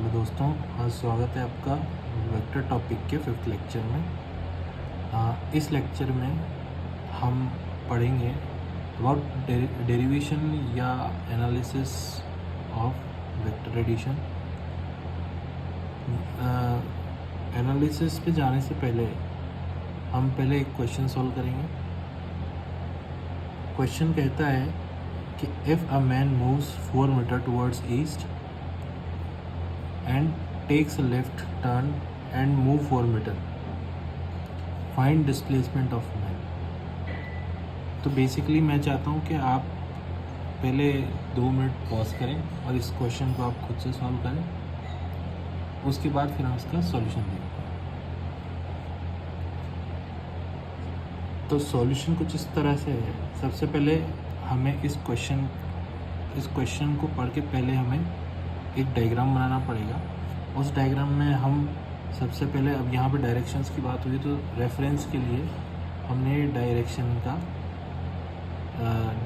Hello दोस्तों, आज स्वागत है आपका वेक्टर टॉपिक के 5th लेक्चर में। इस लेक्चर में हम पढ़ेंगे अबाउट डेरिवेशन या analysis of vector addition. Analysis पे जाने से पहले हम पहले एक क्वेश्चन सॉल्व करेंगे। क्वेश्चन कहता है कि if a man moves 4 metre towards east and takes a left turn and move 4 meter, find displacement of man। तो बेसिकली मैं चाहता हूँ कि आप पहले 2 मिनट पॉज करें और इस क्वेश्चन को आप खुद से सॉल्व करें, उसके बाद फिर हम इसका सॉल्यूशन देंगे। तो सॉल्यूशन कुछ इस तरह से है। सबसे पहले हमें इस क्वेश्चन को पढ़ के पहले हमें एक डायग्राम बनाना पड़ेगा। उस डायग्राम में हम सबसे पहले, अब यहाँ पे डायरेक्शंस की बात हुई तो रेफरेंस के लिए हमने डायरेक्शन का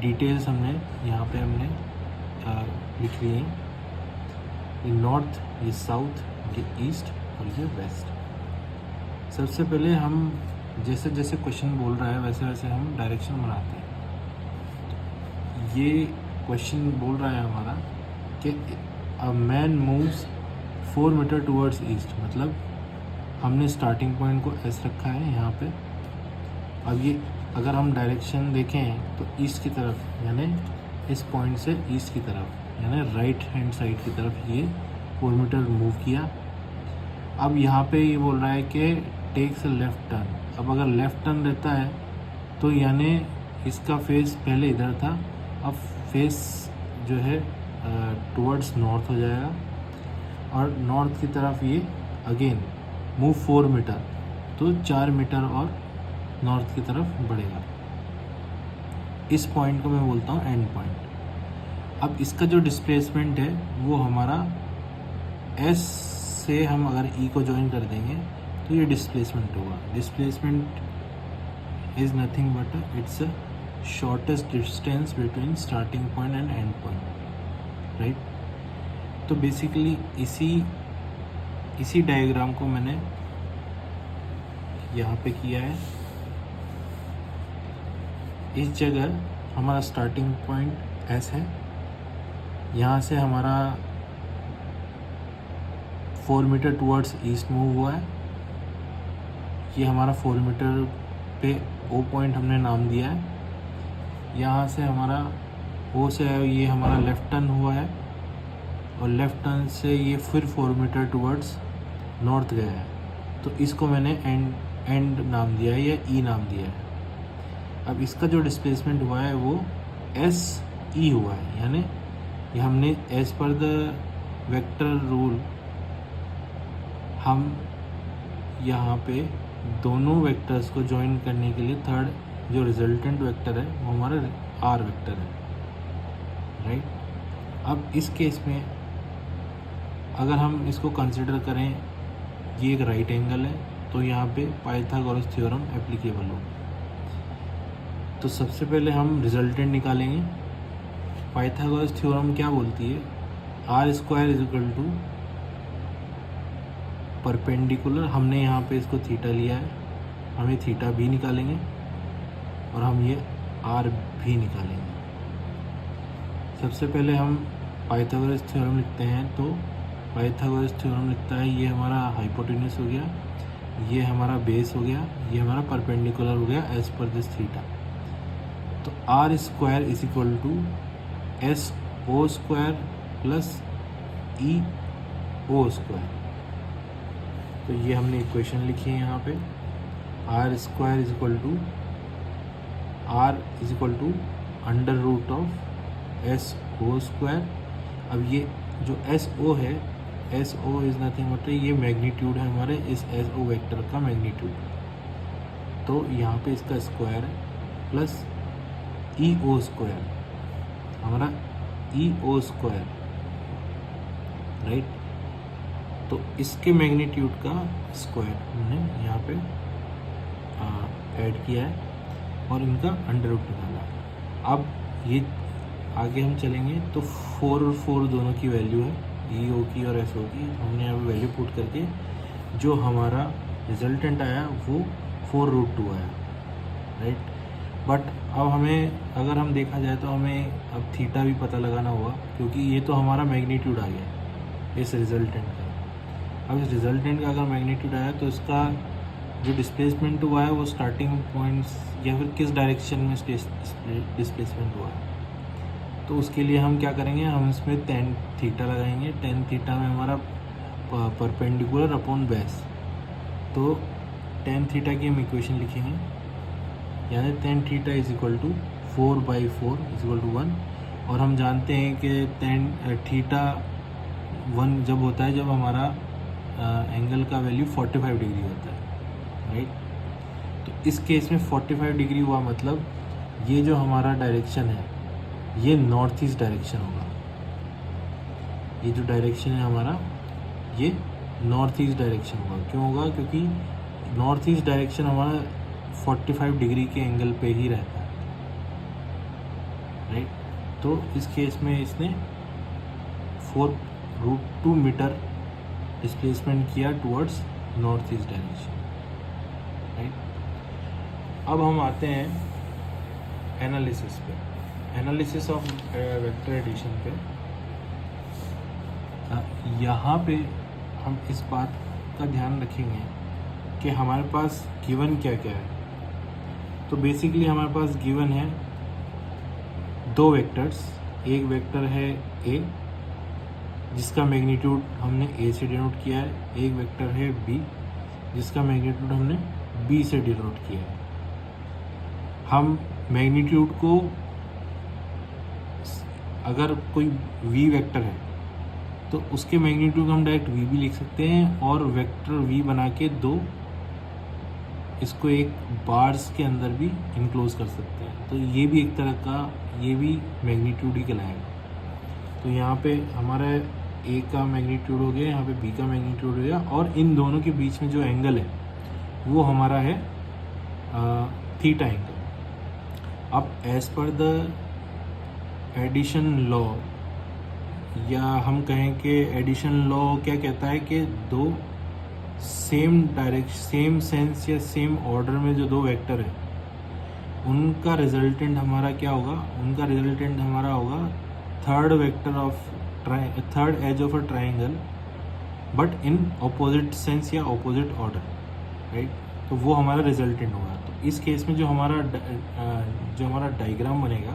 डिटेल्स हमने यहाँ पे लिख लिए हैं। ये नॉर्थ, ये साउथ, ये ईस्ट और ये वेस्ट। सबसे पहले हम जैसे जैसे क्वेश्चन बोल रहा है वैसे वैसे हम डायरेक्शन बनाते हैं। ये क्वेश्चन बोल रहा है हमारा कि a man moves 4 metre towards east, मतलब हमने स्टार्टिंग पॉइंट को एस रखा है यहाँ पे। अब ये अगर हम डायरेक्शन देखें तो ईस्ट की तरफ, यानी इस पॉइंट से ईस्ट की तरफ, यानी राइट हैंड साइड की तरफ ये 4 मीटर मूव किया। अब यहाँ पे ये बोल रहा है कि टेक्स अ लेफ़्ट टर्न। अब अगर लेफ़्ट टर्न रहता है तो यानी इसका फेस पहले इधर था, अब फेस जो है टुवर्ड्स नॉर्थ हो जाएगा और नॉर्थ की तरफ ये अगेन मूव 4 मीटर, तो 4 मीटर और नॉर्थ की तरफ बढ़ेगा। इस पॉइंट को मैं बोलता हूँ एंड पॉइंट। अब इसका जो डिस्प्लेसमेंट है वो हमारा एस से हम अगर ई को ज्वाइन कर देंगे तो ये डिस्प्लेसमेंट होगा। Displacement is nothing but it's a shortest distance between starting point and and point, right. तो बेसिकली इसी डायग्राम को मैंने यहाँ पे किया है। इस जगह हमारा स्टार्टिंग पॉइंट एस है, यहाँ से हमारा 4 मीटर टुवर्ड्स ईस्ट मूव हुआ है। ये हमारा 4 मीटर पे ओ पॉइंट हमने नाम दिया है। यहाँ से हमारा ओ से ये हमारा लेफ़्ट टर्न हुआ है और लेफ़्ट टर्न से ये फिर 4 मीटर टुवर्ड्स नॉर्थ गया है, तो इसको मैंने एंड नाम दिया है या ई नाम दिया है। अब इसका जो डिस्प्लेसमेंट हुआ है वो एस ई हुआ है, यानी ये हमने as per the vector rule हम यहाँ पे दोनों वेक्टर्स को ज्वाइन करने के लिए थर्ड जो रिजल्टेंट वेक्टर है वो हमारा आर वेक्टर है, राइट। अब इस केस में अगर हम इसको कंसिडर करें, ये एक राइट एंगल है, तो यहाँ पे पाइथागोरस थ्योरम एप्लीकेबल हो। तो सबसे पहले हम रिजल्टेंट निकालेंगे। पाइथागोरस थ्योरम क्या बोलती है? R square is equal to perpendicular, हमने यहाँ पे इसको थीटा लिया है, हमें थीटा भी निकालेंगे और हम ये आर भी निकालेंगे। सबसे पहले हम पाइथागोरस थ्योरम लिखते हैं, तो पाइथागोरस थ्योरम लिखता है ये हमारा हाइपोटेन्यूस हो गया, ये हमारा बेस हो गया, ये हमारा परपेंडिकुलर हो गया एज पर दिस थीटा। तो R square is equal to S O square plus E O square. तो ये हमने इक्वेशन लिखी है यहाँ पे। R square is equal to under root of S O square. अब ये जो एस ओ है, S O is nothing but ये मैग्नीट्यूड है हमारे इस एस ओ वेक्टर का मैग्नीट्यूड, तो यहाँ पे इसका स्क्वायर है प्लस ई ओ स्क्वायर, हमारा ई ओ स्क्वायर, राइट। तो इसके मैग्नीट्यूड का स्क्वायर हमने यहाँ पे ऐड किया है और इनका अंडर रूट निकाला। अब ये आगे हम चलेंगे तो 4 और 4 दोनों की वैल्यू है, ई ओ की और एस ओ की, हमने यहाँ पे वैल्यू पुट करके जो हमारा रिजल्टेंट आया वो 4√2 आया, राइट। बट अब हमें अगर हम देखा जाए तो हमें अब थीटा भी पता लगाना होगा, क्योंकि ये तो हमारा मैग्नीट्यूड आ गया इस रिजल्टेंट का। अब इस रिजल्टेंट का अगर मैग्नीट्यूड आया तो इसका जो डिस्प्लेसमेंट हुआ है वो स्टार्टिंग पॉइंट्स या फिर किस डायरेक्शन में डिस्प्लेसमेंट हुआ है, तो उसके लिए हम क्या करेंगे, हम इसमें tan थीटा लगाएंगे। tan थीटा में हमारा परपेंडिकुलर अपॉन बेस, तो tan थीटा की हम इक्वेशन लिखेंगे, यानी tan theta is equal to 4/4 is equal to 1। और हम जानते हैं कि tan थीटा 1 जब होता है जब हमारा एंगल का वैल्यू 45 डिग्री होता है, राइट। तो इस केस में 45 डिग्री हुआ, मतलब ये जो हमारा डायरेक्शन है ये नॉर्थ ईस्ट डायरेक्शन होगा। ये जो डायरेक्शन है हमारा ये नॉर्थ ईस्ट डायरेक्शन होगा। क्यों होगा? क्योंकि नॉर्थ ईस्ट डायरेक्शन हमारा 45 डिग्री के एंगल पे ही रहता है, राइट। तो इस केस में इसने 4√2 मीटर डिस्प्लेसमेंट किया towards north east direction, right. अब हम आते हैं एनालिसिस पे, एनालिसिस ऑफ वेक्टर एडिशन पे। यहाँ पे हम इस बात का ध्यान रखेंगे कि हमारे पास गिवन क्या क्या है। तो बेसिकली हमारे पास गिवन है 2 वेक्टर्स, एक वेक्टर है ए जिसका मैग्नीट्यूड हमने ए से डिनोट किया है, एक वेक्टर है बी जिसका मैग्नीट्यूड हमने बी से डिनोट किया है। हम मैग्नीट्यूड को, अगर कोई वी वेक्टर है तो उसके मैग्नीट्यूड को हम डायरेक्ट वी भी लिख सकते हैं, और वेक्टर वी बना के 2 इसको एक बार्स के अंदर भी इनक्लोज कर सकते हैं। तो ये भी एक तरह का, ये भी मैग्नीट्यूड ही कहलाएगा। तो यहाँ पे हमारा ए का मैग्नीट्यूड हो गया, यहाँ पे बी का मैग्नीट्यूड हो गया, और इन दोनों के बीच में जो एंगल है वो हमारा है थीटा एंगल। अब as per the addition law, या हम कहें कि एडिशन लॉ क्या कहता है कि 2 सेम डायरेक्शन, सेम सेंस या सेम ऑर्डर में जो 2 वेक्टर है उनका रिजल्टेंट हमारा क्या होगा, उनका रिजल्टेंट हमारा होगा third edge of a triangle but in opposite sense या ऑपोजिट ऑर्डर, राइट। तो वो हमारा रिजल्टेंट होगा। तो इस केस में जो हमारा डायग्राम बनेगा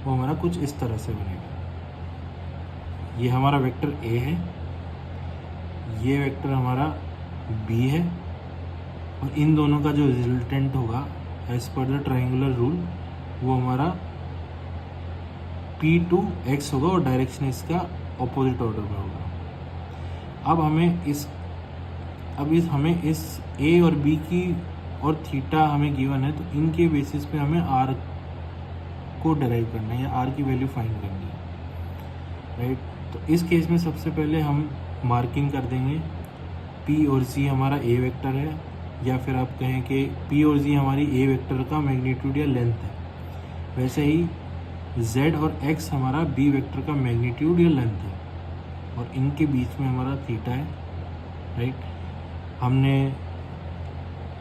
वो हमारा कुछ इस तरह से बनेगा। ये हमारा वेक्टर ए है, ये वेक्टर हमारा बी है, और इन दोनों का जो रिजल्टेंट होगा as per the triangular rule वो हमारा P2x होगा, और डायरेक्शन इसका ऑपोजिट ऑर्डर में होगा। अब हमें इस ए और बी की और थीटा हमें गिवन है, तो इनके बेसिस पे हमें आर को डिराइव करना है या आर की वैल्यू फाइंड करनी है, राइट। तो इस केस में सबसे पहले हम मार्किंग कर देंगे, पी और सी हमारा ए वेक्टर है, या फिर आप कहें कि पी और जी हमारी ए वेक्टर का मैग्नीट्यूड या लेंथ है। वैसे ही z और x हमारा बी वेक्टर का मैग्नीट्यूड या लेंथ है, और इनके बीच में हमारा थीटा है, राइट। हमने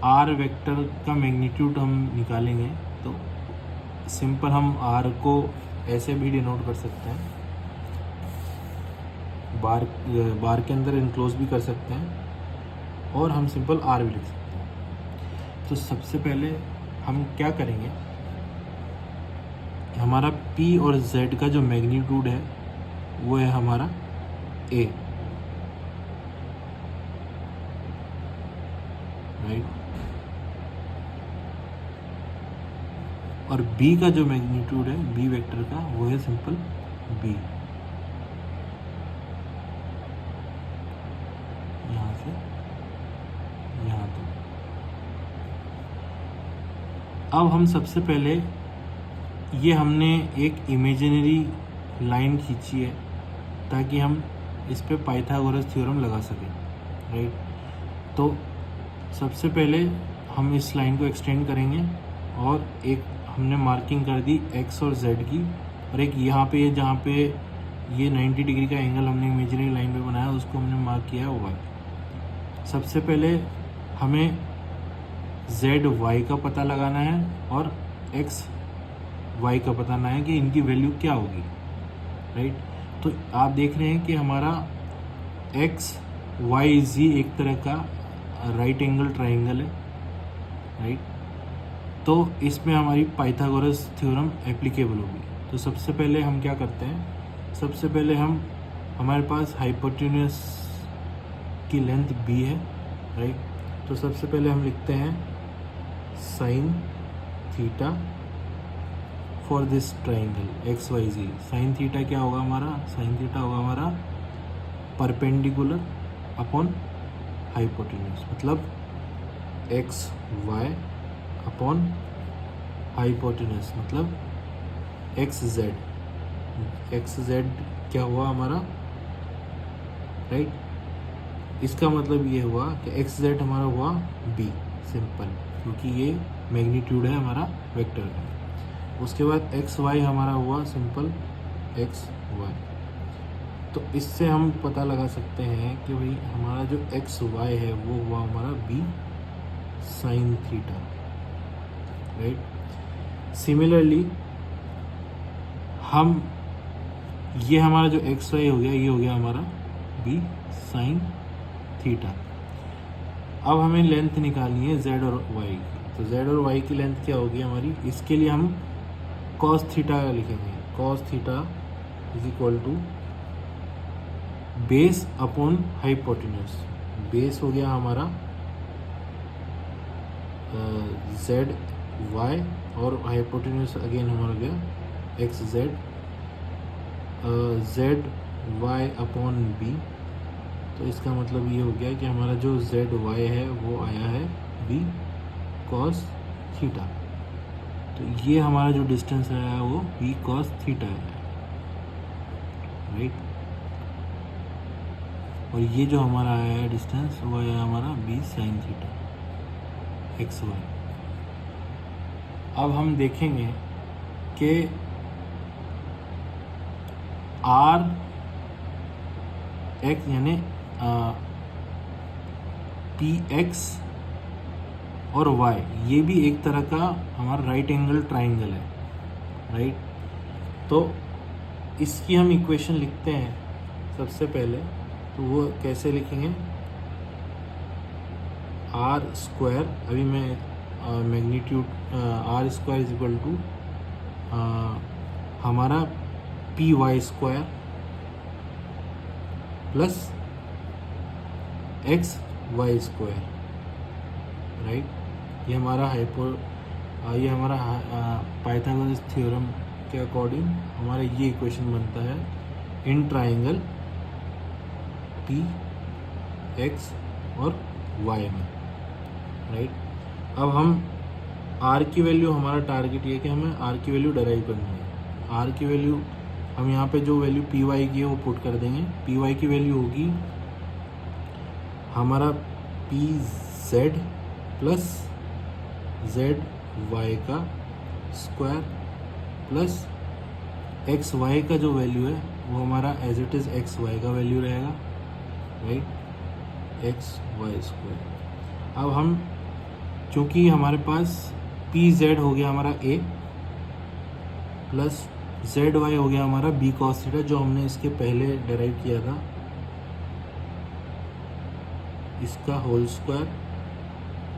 r वेक्टर का मैग्नीट्यूड हम निकालेंगे, तो सिंपल हम r को ऐसे भी डिनोट कर सकते हैं, बार के अंदर इनक्लोज भी कर सकते हैं, और हम सिंपल r भी लिख सकते हैं। तो सबसे पहले हम क्या करेंगे, हमारा p और z का जो मैग्नीट्यूड है वो है हमारा a, राइट, और b का जो मैग्नीट्यूड है b वेक्टर का वो है सिंपल b। यहाँ से यहाँ तक। अब हम सबसे पहले ये हमने एक इमेजिनरी लाइन खींची है ताकि हम इस पे पाइथागोरस थ्योरम लगा सकें, राइट। तो सबसे पहले हम इस लाइन को एक्सटेंड करेंगे, और एक हमने मार्किंग कर दी x और z की, और एक यहाँ पे जहाँ पे ये 90 डिग्री का एंगल हमने इमेजिनरी लाइन पे बनाया, उसको हमने मार्क किया है वाई। सबसे पहले हमें जेड वाई का पता लगाना है और एक्स वाई का पता लगाना है कि इनकी वैल्यू क्या होगी, राइट। तो आप देख रहे हैं कि हमारा एक्स वाई जी एक तरह का राइट एंगल ट्राइंगल है, राइट। तो इसमें हमारी पाइथागोरस थ्योरम एप्लीकेबल होगी। तो सबसे पहले हम क्या करते हैं, सबसे पहले हमारे पास हाइपोटेन्यूस की लेंथ बी है, राइट। तो सबसे पहले हम लिखते हैं sine theta for this triangle X Y Z. Sine theta क्या होगा हमारा, साइन थीटा होगा हमारा परपेंडिकुलर अपॉन हाइपोटेन्यूस, मतलब एक्स वाई अपॉन हाइपोटेन्यूस मतलब एक्स जेड। एक्स जेड क्या हुआ हमारा, राइट। इसका मतलब ये हुआ कि एक्स जेड हमारा हुआ बी, सिंपल, क्योंकि ये मैग्नीट्यूड है हमारा वेक्टर का। उसके बाद एक्स वाई हमारा हुआ सिंपल एक्स वाई। तो इससे हम पता लगा सकते हैं कि भाई हमारा जो एक्स वाई है वो हुआ हमारा B sine theta, right. Similarly हम ये हमारा जो एक्स वाई हो गया, ये हो गया हमारा बी साइन थीटा। अब हमें लेंथ निकालनी है जेड और वाई की। तो जेड और वाई की लेंथ क्या होगी हमारी, इसके लिए हम कॉस थीटा लिखेंगे। Cos theta is equal to base upon hypotenuse. Base हो गया हमारा जेड वाई और हाइपोटेन्यूस अगेन हमारा हो गया X Z, Z Y upon B. तो इसका मतलब ये हो गया कि हमारा जो जेड वाई है वो आया है बी कॉस थीटा। तो ये हमारा जो डिस्टेंस आया है वो बी कॉस थीटा है, राइट। और ये जो हमारा आया है डिस्टेंस वो आया हमारा B sine theta X Y. अब हम देखेंगे कि आर एक्स यानी पी एक्स और वाई ये भी एक तरह का हमारा राइट एंगल ट्राइंगल है, राइट। तो इसकी हम इक्वेशन लिखते हैं सबसे पहले। तो वो कैसे लिखेंगे, आर स्क्वायर, अभी मैं magnitude R square is equal to हमारा P Y square plus X Y square, right. ये हमारा ये हमारा पाइथागोरस थ्योरम के अकॉर्डिंग हमारा ये इक्वेशन बनता है इन ट्राइंगल पी एक्स और वाई में, राइट। अब हम आर की वैल्यू, हमारा टारगेट ये है कि हमें आर की वैल्यू डराइव करनी है। आर की वैल्यू हम यहाँ पे जो वैल्यू पी वाई की है वो पुट कर देंगे। पी वाई की वैल्यू होगी हमारा P Z plus Z Y का स्क्वायर प्लस एक्स वाई का जो वैल्यू है वो हमारा as it is X Y का वैल्यू रहेगा, राइट, एक्स वाई स्क्वायर। अब हम चूँकि हमारे पास पी जेड हो गया हमारा ए प्लस जेड वाई हो गया हमारा बी कॉस थीटा, जो हमने इसके पहले डेराइव किया था, इसका whole square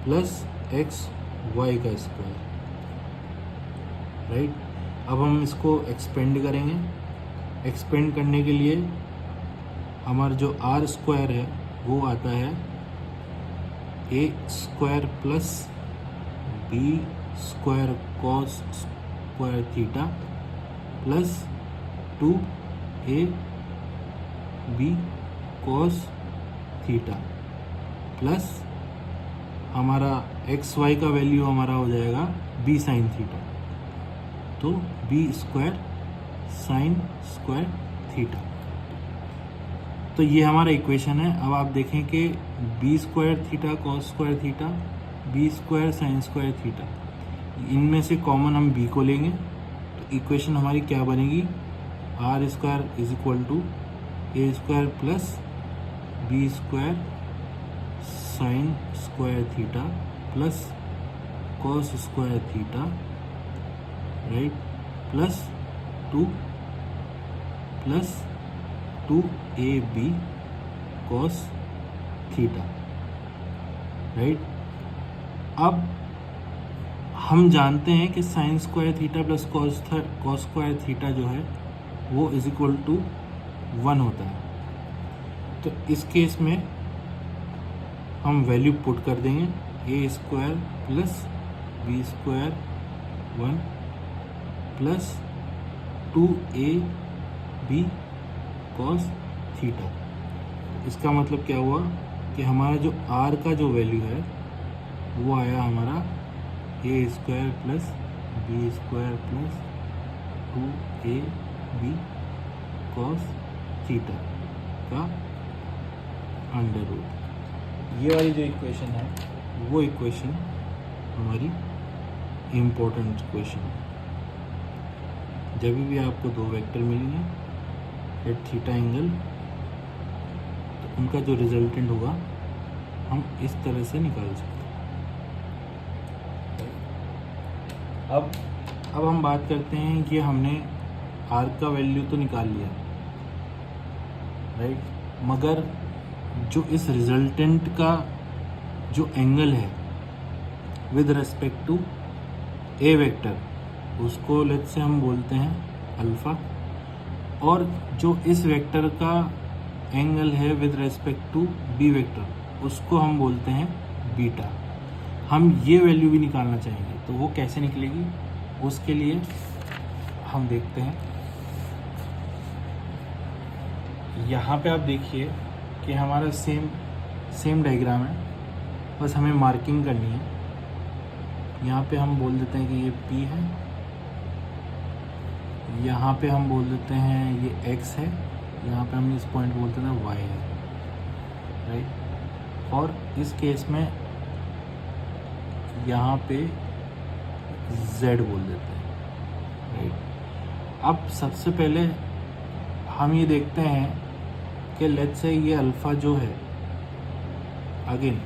plus X Y का स्क्वायर, राइट। अब हम इसको एक्सपेंड करेंगे। एक्सपेंड करने के लिए हमारा जो आर स्क्वायर है वो आता है A square plus B square cos square theta plus 2 B cos theta plus हमारा एक्स वाई का वैल्यू हमारा हो जाएगा बी साइन थीटा। तो B square sine square theta. तो ये हमारा इक्वेशन है। अब आप देखें कि B square theta cos square theta, B square sine square theta, इनमें से कॉमन हम बी को लेंगे तो इक्वेशन हमारी क्या बनेगी, R square is equal to A square plus B square sine square theta plus cos square theta, right, plus 2ab cos theta, right. अब हम जानते हैं कि sine square theta plus cos square theta जो है वो इज इक्वल टू 1 होता है। तो इस केस में हम वैल्यू पुट कर देंगे, A square plus B square 1 plus 2ab cos theta. इसका मतलब क्या हुआ कि हमारा जो आर का जो वैल्यू है वो आया हमारा A square plus B square plus 2ab cos theta का अंडर रूट। ये वाली जो इक्वेशन है वो इक्वेशन हमारी इम्पोर्टेंट इक्वेशन है। जब भी आपको दो वेक्टर मिलेंगे एट थीटा एंगल, तो उनका जो रिजल्टेंट होगा हम इस तरह से निकाल सकते हैं। अब हम बात करते हैं कि हमने आर का वैल्यू तो निकाल लिया, राइट, मगर जो इस रिजल्टेंट का जो एंगल है with respect to A vector, उसको लेट्स से हम बोलते हैं अल्फ़ा, और जो इस वेक्टर का एंगल है with respect to B vector, उसको हम बोलते हैं बीटा। हम ये वैल्यू भी निकालना चाहेंगे, तो वो कैसे निकलेगी उसके लिए हम देखते हैं। यहाँ पे आप देखिए कि हमारा सेम डायग्राम है, बस हमें मार्किंग करनी है। यहाँ पे हम बोल देते हैं कि ये P है, यहाँ पे हम बोल देते हैं ये X है, यहाँ पे हम इस पॉइंट बोलते हैं Y है, राइट। और इस केस में यहाँ पे Z बोल देते हैं, राइट। अब सबसे पहले हम ये देखते हैं कि लेट्स से ये अल्फ़ा जो है, अगेन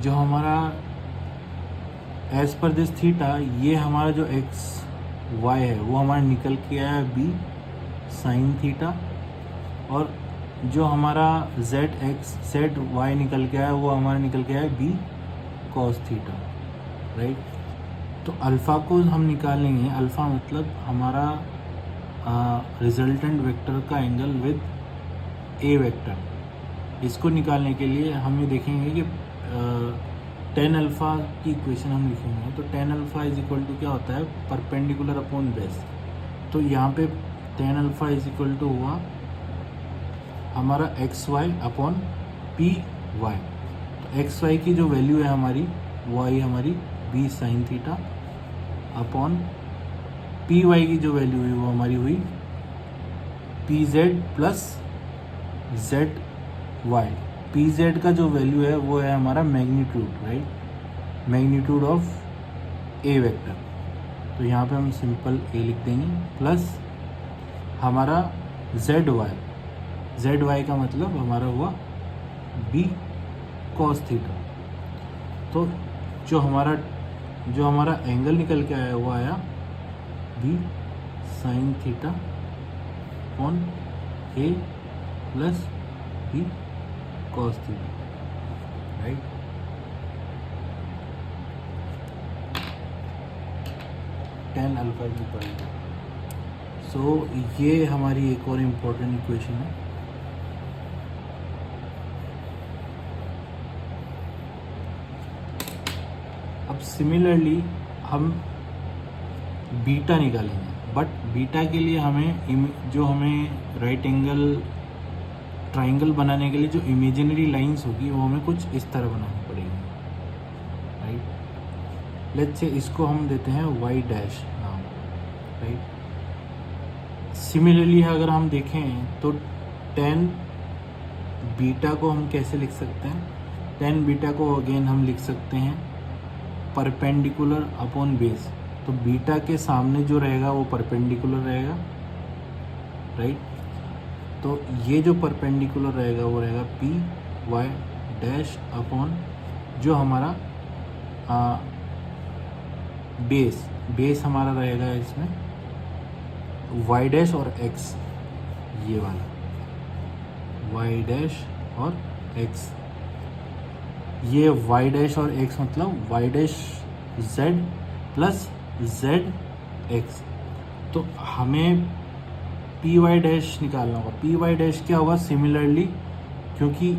जो हमारा एज पर दिस थीटा, ये हमारा जो एक्स वाई है वो हमारा निकल के आया बी साइन थीटा, और जो हमारा जेड वाई निकल के आया वो हमारा निकल के आया बी कॉस थीटा, राइट। तो अल्फ़ा को हम निकालेंगे, अल्फ़ा मतलब हमारा रिजल्टेंट वेक्टर का एंगल विद ए वेक्टर। इसको निकालने के लिए हम ये देखेंगे कि टेन अल्फ़ा की इक्वेशन हम लिखेंगे, तो tan alpha is equal to क्या होता है, परपेंडिकुलर अपॉन बेस। तो यहाँ पे tan alpha is equal to हुआ हमारा X Y upon P Y. तो एक्स वाई की जो वैल्यू है हमारी वो आई हमारी B sine theta, upon P Y की जो वैल्यू है वो हमारी हुई P Z plus Z Y. P Z का जो वैल्यू है वो है हमारा magnitude, right, magnitude of A vector. तो यहाँ पे हम सिंपल ए लिख देंगे, प्लस हमारा जेड वाई का मतलब हमारा हुआ बी कॉस थीटा। तो जो हमारा एंगल निकल के आया वो आया B sine theta on A plus B cos theta, right. Tan alpha equal to, so ये हमारी एक और इम्पोर्टेंट इक्वेशन है। अब सिमिलरली हम बीटा निकालेंगे, बट बीटा के लिए हमें राइट एंगल ट्राइंगल बनाने के लिए जो इमेजिनरी लाइंस होगी वो हमें कुछ इस तरह बनानी पड़ेगी, राइट। लेट्स से इसको हम देते हैं वाई डैश नाम, राइट। सिमिलरली अगर हम देखें तो टेन बीटा को हम कैसे लिख सकते हैं, टेन बीटा को अगेन हम लिख सकते हैं परपेंडिकुलर अपॉन बेस। तो बीटा के सामने जो रहेगा वो परपेंडिकुलर रहेगा, राइट। तो ये जो परपेंडिकुलर रहेगा वो रहेगा पी वाई डैश अपॉन जो हमारा बेस हमारा रहेगा इसमें वाई डैश और एक्स, ये वाला वाई डैश और एक्स। ये वाई डैश और एक्स मतलब Y dash Z plus Z X. तो हमें पी वाई डैश निकालना होगा। पी वाई डैश क्या होगा, सिमिलरली क्योंकि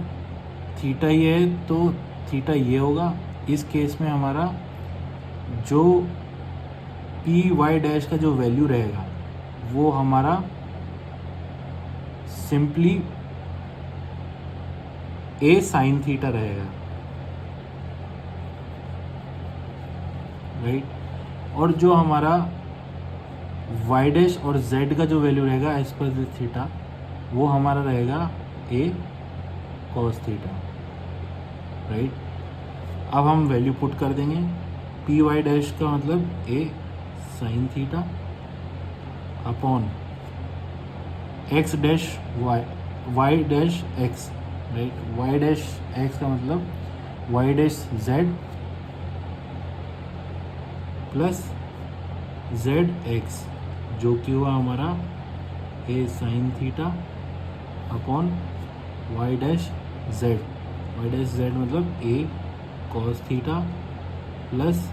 थीटा ये है तो थीटा ये होगा। इस केस में हमारा जो पी वाई डैश का जो वैल्यू रहेगा वो हमारा सिंपली ए साइन थीटा रहेगा, राइट। और जो हमारा वाई डैश और जेड का जो वैल्यू रहेगा एज पर थीटा वो हमारा रहेगा ए कॉस थीटा, राइट। अब हम वैल्यू पुट कर देंगे। पी वाई डैश का मतलब A sine theta upon X dash Y dash X, right. Y dash X का मतलब Y dash Z plus Z X, जो कि हुआ हमारा A sine theta upon Y dash Z. Y dash Z मतलब A cos theta plus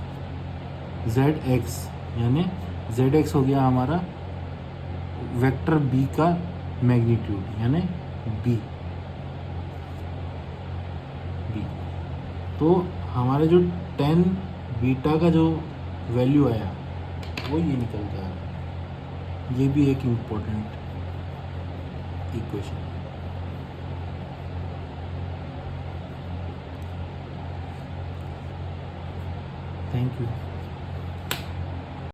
Z X, यानी Z X हो गया हमारा वेक्टर बी का मैग्नीट्यूड यानी बी। तो हमारे जो टेन बीटा का जो वैल्यू आया वो ये निकल के आया। ये भी एक इम्पोर्टेंट इक्वेशन। Thank you.